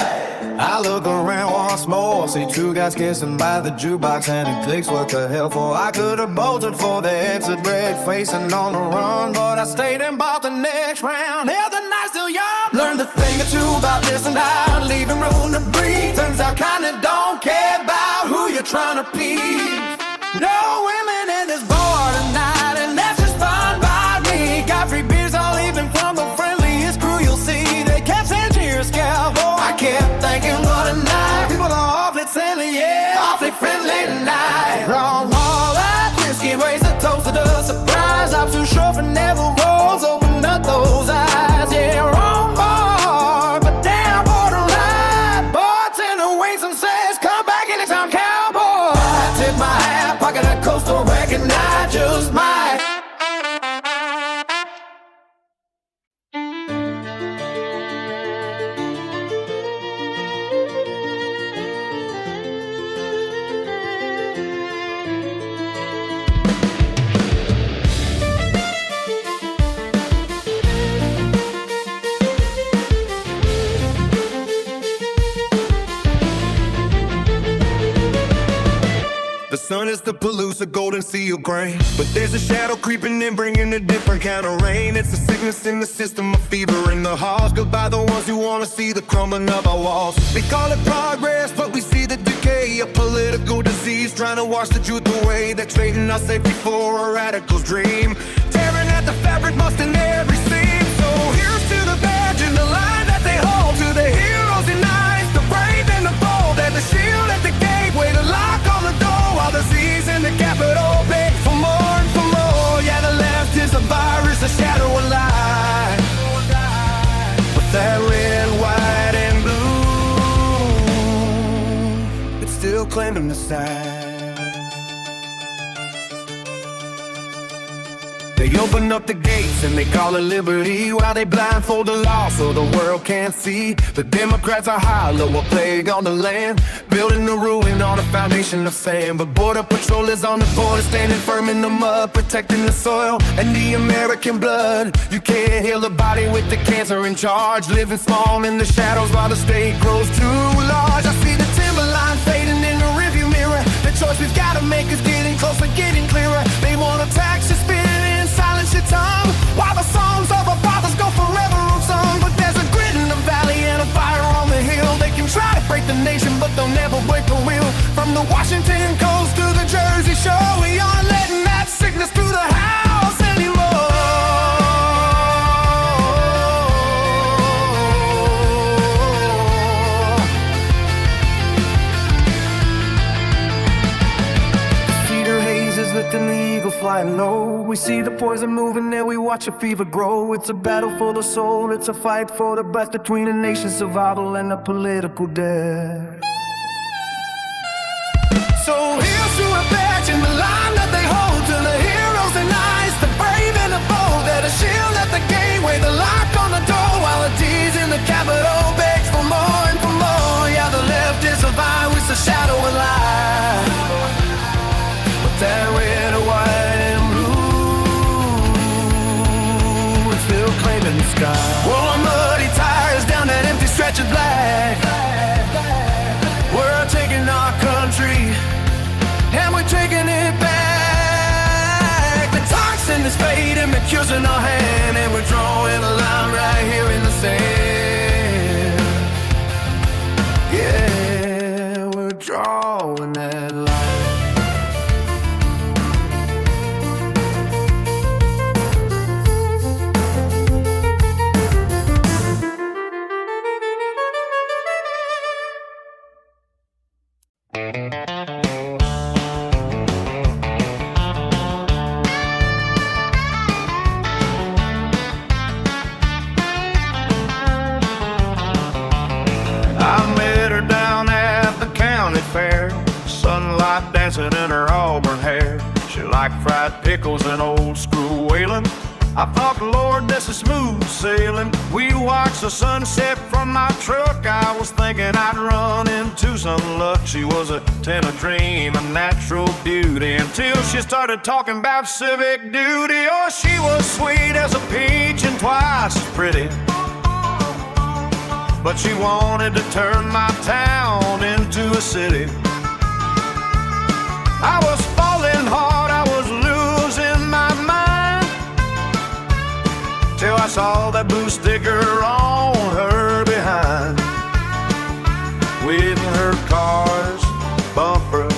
I look around once more, see 2 guys kissing by the jukebox, and it clicks, what the hell for? I could have bolted for the exit, red facing on the run, but I stayed and bought the next round. Hell, the night's still young. Learned a thing or two about missing out, leaving room to breathe. Turns out kinda don't care about who you're trying to please. No women in this bar tonight, and that's just fine by me. Got free beers all evening from the friendliest crew you'll see. They kept saying cheers, cowboy. I kept thinking, what a night. People are awfully friendly, yeah, awfully friendly tonight. Wrong all that whiskey, raise a toast to the surprise. I'm too short for never rolls, open up those eyes. Yeah, wrong bar, but damn, what a ride. Bartender waits and says, come back anytime, cowboy. I tip my hat, pocket a coastal wreck, and I just might. The sun is the Palooza, golden seal grain. But there's a shadow creeping in, bringing a different kind of rain. It's a sickness in the system, a fever in the halls. Goodbye the ones who wanna see the crumbling of our walls. They call it progress, but we see the decay. A political disease trying to wash the truth away. They're trading our safety for a radical's dream, tearing at the fabric, must in every seam. So here's to the badge and the line that they hold, to the heroes in eyes, the brave and the bold, and the shield at the gateway, the lock on the door. While the Z's in the capital beg for more and for more. Yeah, the left is a virus, a shadow, a lie. But that red, white, and blue, it's still claiming the side. They open up the gates and they call it liberty, while they blindfold the law so the world can't see. The Democrats are hollow, a plague on the land, building a ruin on a foundation of sand. But Border Patrol is on the border, standing firm in the mud, protecting the soil and the American blood. You can't heal the body with the cancer in charge, living small in the shadows while the state grows too large. I see the timberline fading in the rearview mirror. The choice we've gotta make is getting closer, getting clearer. They wanna tax your spirit and silence your tongue, while the songs of our fathers go forever unsung. But there's a grit in the valley and a fire on the hill. They can try to break the nation, but they'll never break the wheel. From the Washington coast to the Jersey Shore, we aren't letting that sickness through the house anymore. Lifting the eagle flying low. We see the poison moving there, we watch a fever grow. It's a battle for the soul, it's a fight for the breath, between a nation's survival and a political death. So here's to a badge and the line that they hold, to the heroes and eyes, the brave and the bold, that a shield at the gateway, the lock on the door, while the D's in the Capitol begs for more and for more. Yeah, the left is a virus, a shadow of life. That red, white, and blue, it's still claiming the sky. Rolling muddy tires down that empty stretch of black. We're taking our country, and we're taking it back. The toxin is fading, the cure's in our hand, and we're drawing a line right here in the sand. Yeah, we're drawing that line. Sunlight dancing in her auburn hair. She liked fried pickles and old school whaling. I thought, Lord, this is smooth sailing. We watched the sunset from my truck. I was thinking I'd run into some luck. She was a 10 of dream, a natural beauty, until she started talking about civic duty. Oh, she was sweet as a peach and twice as pretty, but she wanted to turn my town into a city. I was falling hard, I was losing my mind, till I saw that blue sticker on her behind, with her car's bumper.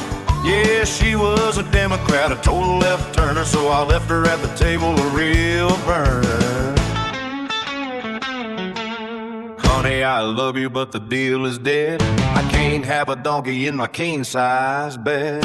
Yeah, she was a Democrat, a total left turner, so I left her at the table a real burner. Honey, I love you, but the deal is dead. I can't have a donkey in my king-size bed.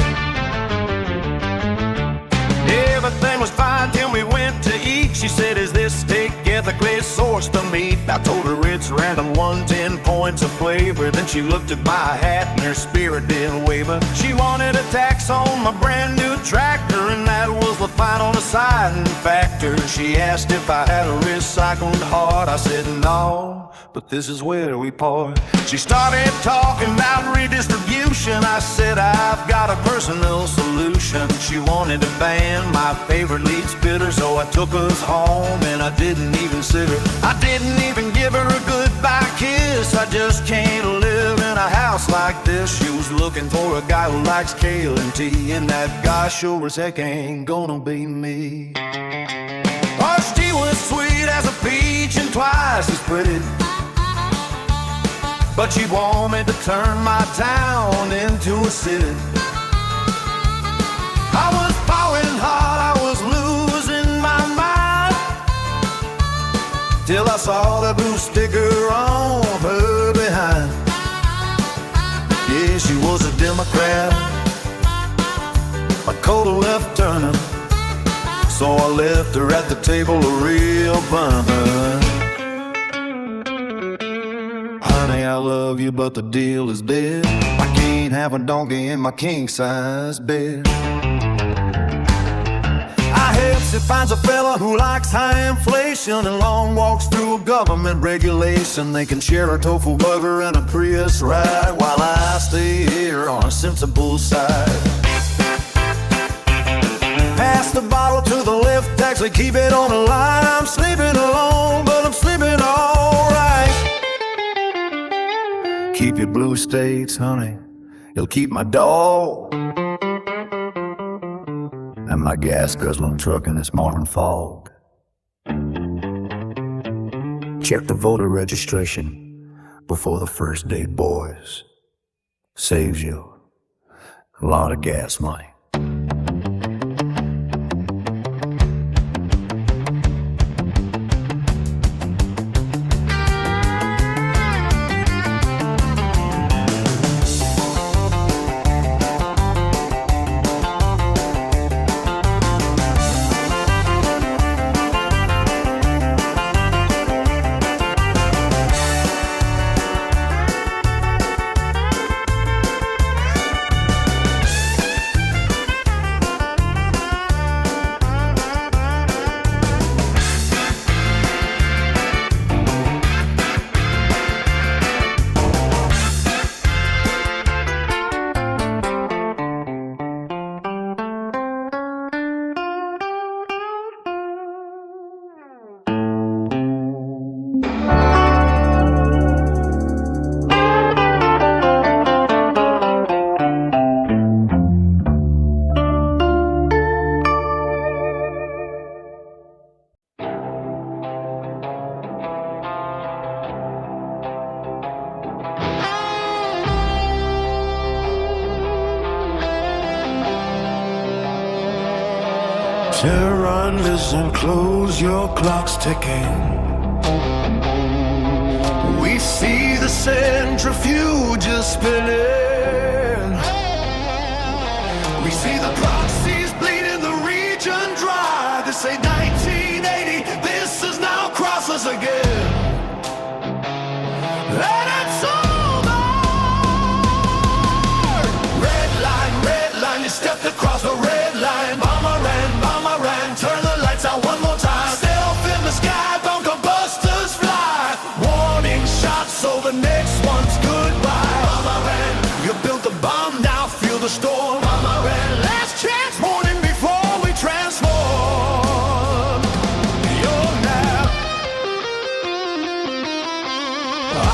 Everything was fine till we went to eat. She said, is this steak ethically sourced to meat? I told her it's random, 110 points of flavor. Then she looked at my hat and her spirit didn't waver. She wanted a tax on my brand new tractor, and that was the final deciding factor. She asked if I had a recycled heart. I said no, but this is where we part. She started talking about redistribution. I said, I've got a personal solution. She wanted to ban my favorite lead spitter, so I took us home and I didn't even sit her. I didn't even give her a goodbye kiss. I just can't live in a house like this. She was looking for a guy who likes kale and tea, and that guy sure as heck ain't gonna be me. Oh, she was sweet as a peach and twice as pretty, but she wanted to turn my town into a city. I was falling hard, I was losing my mind, till I saw the blue sticker on her behind. Yeah, she was a Democrat, a cold left turner, so I left her at the table a real burner. Honey, I love you, but the deal is dead. I can't have a donkey in my king-size bed. I had Mossy finds a fella who likes high inflation and long walks through a government regulation. They can share a tofu burger and a Prius ride, while I stay here on a sensible side. Pass the bottle to the lift taxi, keep it on the line. I'm sleeping alone, but I'm sleeping alright. Keep your blue states, honey, you'll keep my dog and my gas guzzling truck in this morning fog. Check the voter registration before the first day, boys. Saves you a lot of gas money. Run, listen, close, your clock's ticking. We see the centrifuges spinning. We see the proxies bleeding the region dry. They say 1980, this is now cross us again. And it's over. Red line, you stepped across the red line. Bomber ran, turn the lights out one more time. Stealth in the sky, bunker busters fly. Warning shots, so the next one's goodbye. Bomber ran, you built the bomb, now feel the storm. Bomber ran, last chance warning before we transform. You're now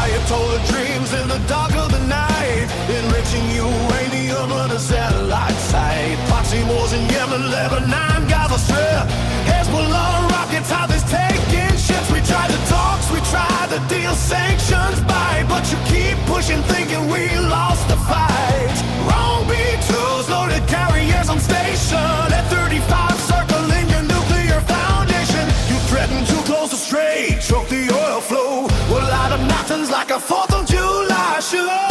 Ayatollah dreams in the dark of the night, enriching uranium on a satellite site. Proxy wars in Yemen, Lebanon, Gaza Strip. Hezbollah rockets, how this taking ships. We tried the talks, we tried the deal, sanctions by, but you keep pushing, thinking we lost the fight. Wrong B-2s, loaded carriers on station. F-35 circling your nuclear foundation. You threaten to close the strait, choke the oil flow. We'll light up mountains like a 4th of July show.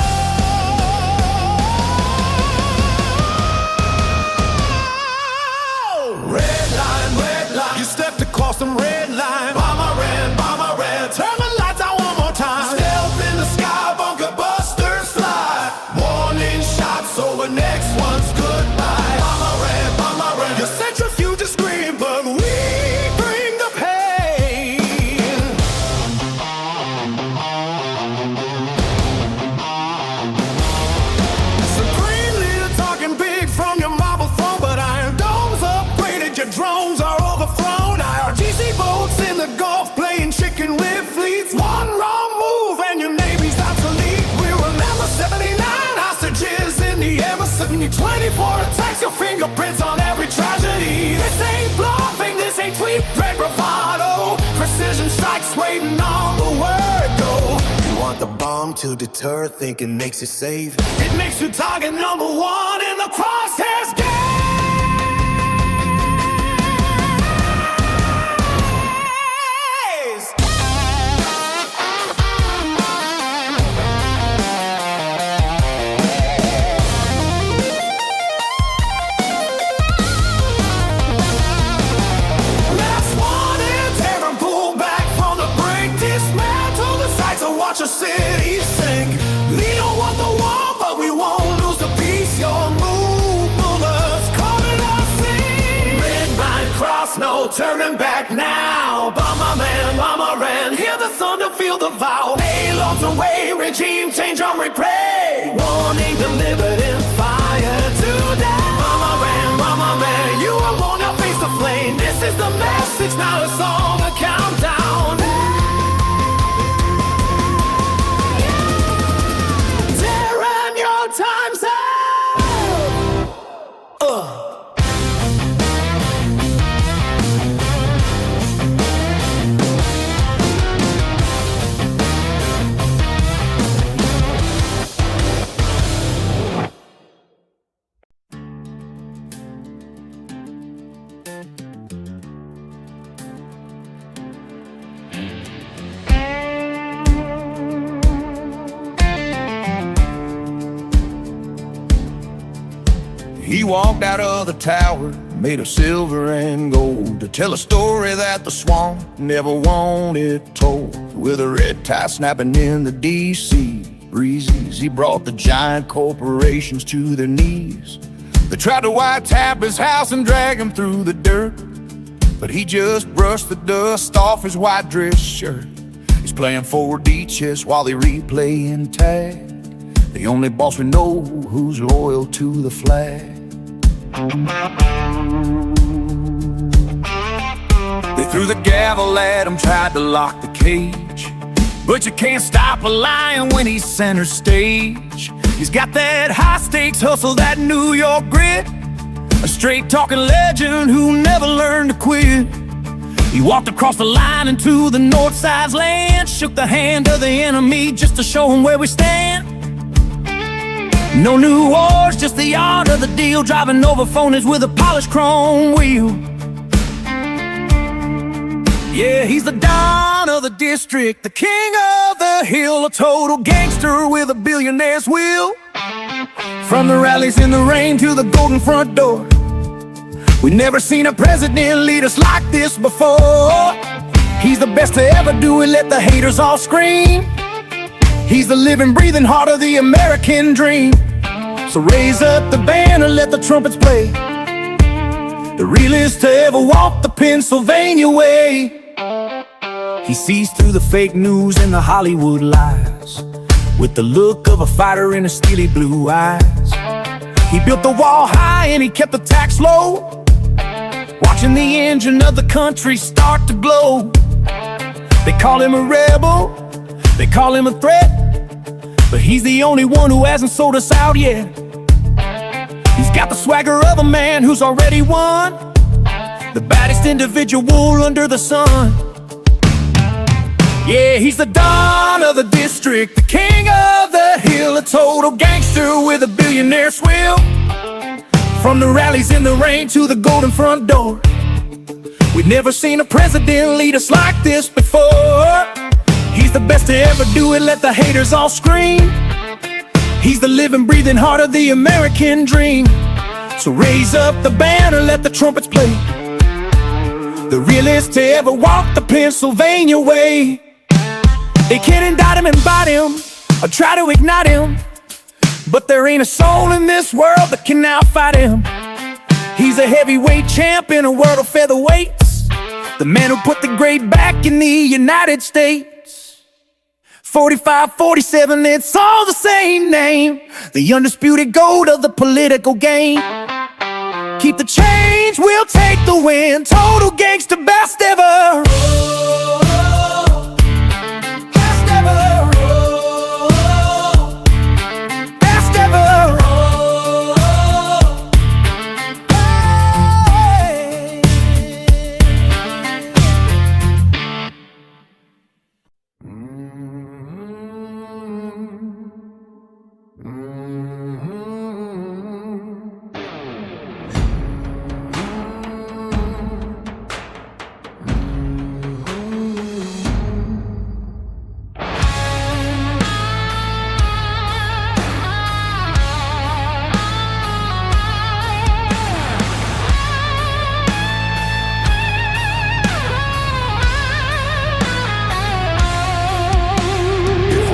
You stepped across some red line. Bomber ran, turn the lights out one more time. Stealth in the sky, bunker busters fly. Warning shots over, next one's goodbye. Bomber ran, your centrifuge scream, but we bring the pain. Supreme leader talking big from your marble throne, but iron domes upgraded, your drones are overthrown. IRGC boats in the Gulf playing chicken with fleets. One wrong move and your Navy's obsolete. We remember 79 hostages in the Emerson. 24 attacks, your fingerprints on every tragedy. This ain't bluffing, this ain't tweet, red bravado. Precision strikes waiting on the word go. You want the bomb to deter, think it makes you safe. It makes you target number one in the crosshairs game. Watch a city sink. We don't want the war, but we won't lose the peace. Your move, move son to feel the vow. Payloads away, regime change on replay. Warning delivered in fire today. Mama man, you are born to face the flame. This is the message, not a song, a countdown. Darren, your time's up. He walked out of the tower, made of silver and gold, to tell a story that the swamp never wanted told. With a red tide snapping in the DC breezes, he brought the giant corporations to their knees. They tried to wiretap his house and drag him through the dirt, but he just brushed the dust off his white dress shirt. He's playing 4D chess while they replaying tag. The only boss we know who's loyal to the flag. They threw the gavel at him, tried to lock the cage, but you can't stop a lion when he's center stage. He's got that high stakes hustle, that New York grit, a straight talking legend who never learned to quit. He walked across the line into the north side's land, shook the hand of the enemy just to show him where we stand. No new wars, just the art of the deal, driving over phonies with a polished chrome wheel. Yeah, he's the Don of the district, the king of the hill, a total gangster with a billionaire's will. From the rallies in the rain to the golden front door, we've never seen a president lead us like this before. He's the best to ever do it, let the haters all scream. He's the living, breathing heart of the American dream. So raise up the banner, let the trumpets play. The realest to ever walk the Pennsylvania way. He sees through the fake news and the Hollywood lies, with the look of a fighter in his steely blue eyes. He built the wall high and he kept the tax low, watching the engine of the country start to glow. They call him a rebel, they call him a threat, but he's the only one who hasn't sold us out yet. He's got the swagger of a man who's already won, the baddest individual under the sun. Yeah, he's the Don of the district, the king of the hill, a total gangster with a billionaire swill. From the rallies in the rain to the golden front door, we've never seen a president lead us like this before. He's the best to ever do it, let the haters all scream. He's the living, breathing heart of the American dream. So raise up the banner, let the trumpets play. The realest to ever walk the Pennsylvania way. They can indict him and bite him, or try to ignite him, but there ain't a soul in this world that can outfight him. He's a heavyweight champ in a world of featherweights, the man who put the great back in the United States. 45, 47, it's all the same name, the undisputed GOAT of the political game. Keep the change, we'll take the win, total gangster, best ever. Best ever. Best ever.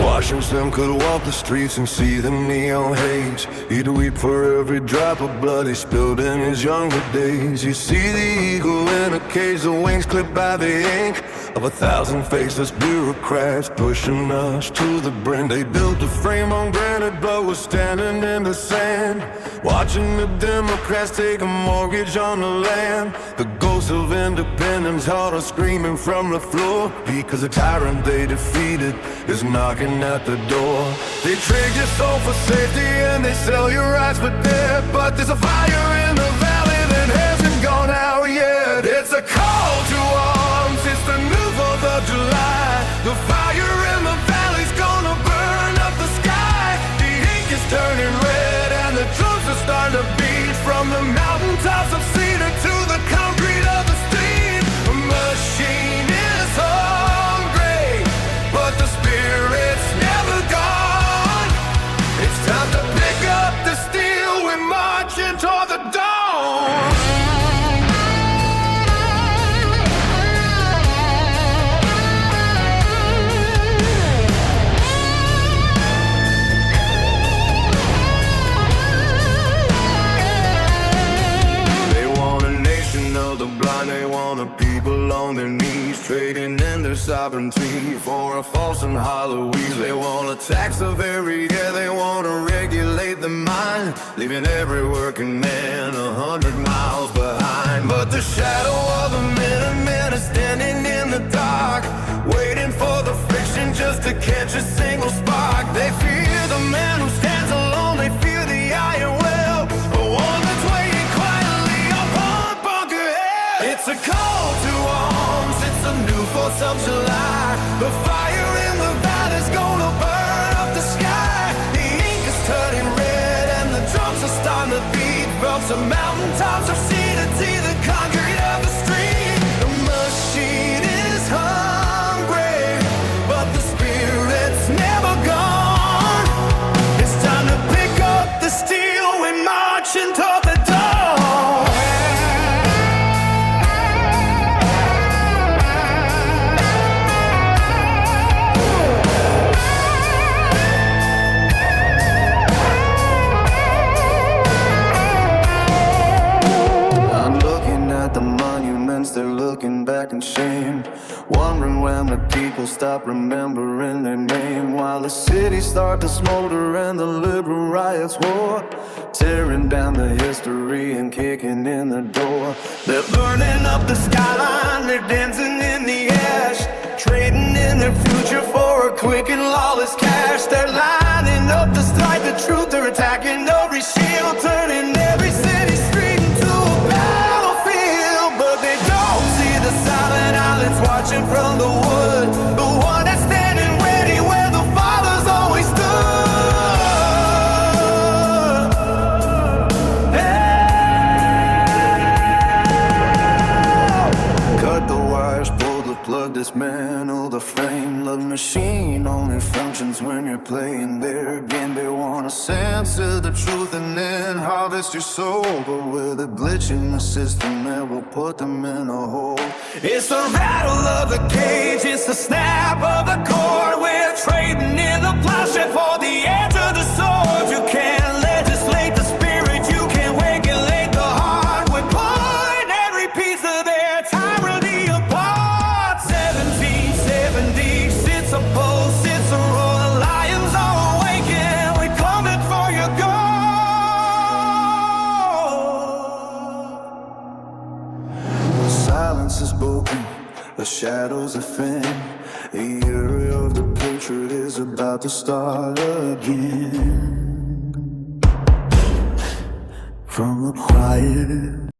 Washington could walk the streets and see the neon haze. He'd weep for every drop of blood he spilled in his younger days. You see the eagle in a cage, the wings clipped by the ink. of 1,000 faceless bureaucrats pushing us to the brink. They built a frame on granite, but we're standing in the sand, watching the Democrats take a mortgage on the land. The ghost of independence heard us screaming from the floor, because the tyrant they defeated is knocking at the door. They trade your soul for safety and they sell your rights for debt, but there's a fire in the valley that hasn't gone out yet. It's a call to arms, it's the new 4th of July. The fire in the valley's gonna burn up the sky. The ink is turning red and the drums are starting to beat, from the mountaintops of cedar to the concrete of the street. The machine is hungry, but the spirit's never gone. It's time to pick up the steel, we're marching toward the dawn. They want a people on their knees, trading in their sovereignty for a false and hollow ease. They want a tax of every year, they want to regulate the mind, leaving every working man 100 miles behind. But the shadow of the Minutemen is standing in the dark, waiting for the friction just to catch a single spark. They fear the man who stands alone, they fear the iron will, the one that's waiting quietly upon bunker hill. It's a call to arms, it's a new 4th of July. The fire in the valley's gonna burn up the sky. The ink is turning red and the drums are starting to beat, from some mountaintops of cedar to the concrete of the street. The machine is hungry, but the spirit's never gone. It's time to pick up the steel, we're marching toward the dawn. They're looking back in shame, wondering when the people stop remembering their name, while the cities start to smolder and the liberal riots war, tearing down the history and kicking in the door. They're burning up the skyline, they're dancing in the ash, trading in their future for a quick and lawless cash. They're lining up to strike the truth, they're attacking every shield, turning every city street into a battlefield. But they don't see the silent islands watching from the wood, the one that's standing ready where the fathers always stood. Cut the wires, pull the plug, dismantle the frame. The machine only functions when you're playing their game. They wanna censor the truth and then harvest your soul, but with a glitch in the system that will put them in a hole. It's the rattle of the cage, it's the snap of the cord. We're trading in the plowshare for the edge of the sword. You can't legislate the spirit, you can't regulate the heart. We're pulling every piece of their tyranny apart. 1770 sits a pole, sits a roar. The lions are awakened, we're coming for your gold. The silence is broken, the shadows are thin. The era of the Patriot is about to start again. From a quiet